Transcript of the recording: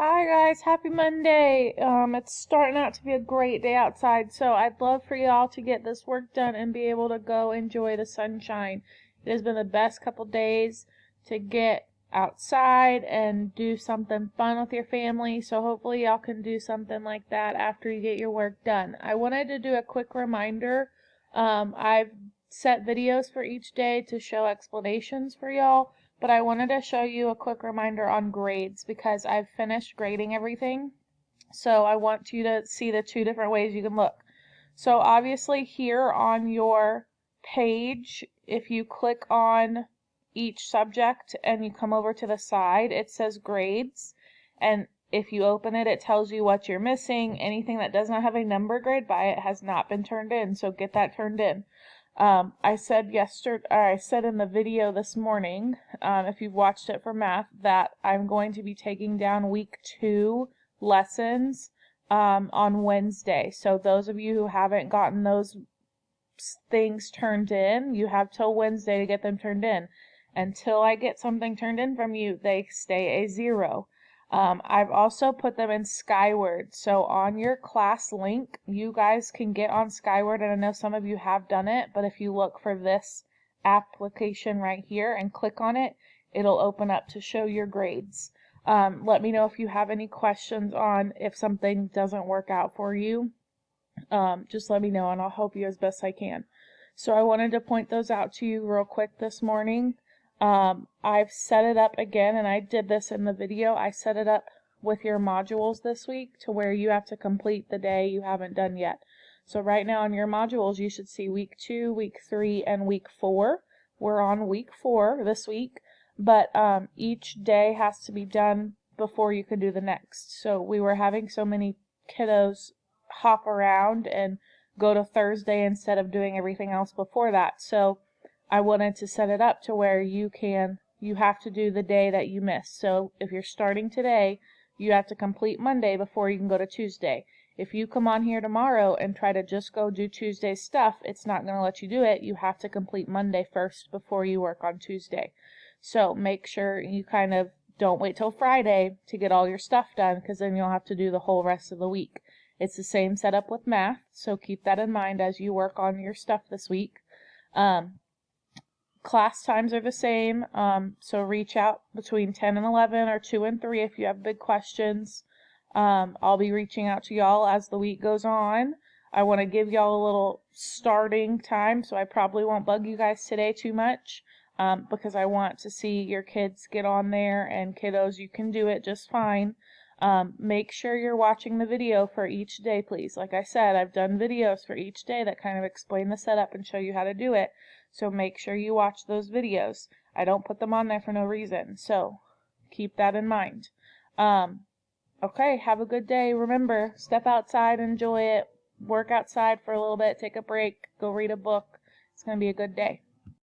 Hi guys, happy Monday. It's starting out to be a great day outside, so I'd love for y'all to get this work done and be able to go enjoy the sunshine. It has been the best couple days to get outside and do something fun with your family, so hopefully y'all can do something like that after you get your work done. I wanted to do a quick reminder. I've set videos for each day to show explanations for y'all. But I wanted to show you a quick reminder on grades because I've finished grading everything. So I want you to see the two different ways you can look. So obviously here on your page, if you click on each subject and you come over to the side, it says grades. And if you open it, it tells you what you're missing. Anything that does not have a number grade by it has not been turned in. So get that turned in. I said in the video this morning, if you've watched it for math, that I'm going to be taking down week 2 lessons on Wednesday. So those of you who haven't gotten those things turned in, you have till Wednesday to get them turned in. Until I get something turned in from you, they stay a 0. I've also put them in Skyward. So on your class link, you guys can get on Skyward, and I know some of you have done it, but if you look for this application right here and click on it, it'll open up to show your grades. Let me know if you have any questions on if something doesn't work out for you. Just let me know and I'll help you as best I can. So I wanted to point those out to you real quick this morning. I've set it up again, and I did this in the video. I set it up with your modules this week to where you have to complete the day you haven't done yet. So right now on your modules, you should see week 2, week 3, and week 4. We're on week 4 this week, but each day has to be done before you can do the next. So we were having so many kiddos hop around and go to Thursday instead of doing everything else before that. So I wanted to set it up to where you have to do the day that you missed. So if you're starting today, you have to complete Monday before you can go to Tuesday. If you come on here tomorrow and try to just go do Tuesday's stuff, it's not going to let you do it. You have to complete Monday first before you work on Tuesday. So make sure you kind of don't wait till Friday to get all your stuff done, because then you'll have to do the whole rest of the week. It's the same setup with math, so keep that in mind as you work on your stuff this week. Class times are the same, so reach out between 10 and 11 or 2 and 3 if you have big questions. I'll be reaching out to y'all as the week goes on. I want to give y'all a little starting time, so I probably won't bug you guys today too much, because I want to see your kids get on there, and kiddos, you can do it just fine. Make sure you're watching the video for each day, please. Like I said, I've done videos for each day that kind of explain the setup and show you how to do it. So make sure you watch those videos. I don't put them on there for no reason. So keep that in mind. Okay, have a good day. Remember, step outside, enjoy it. Work outside for a little bit, take a break, go read a book. It's going to be a good day.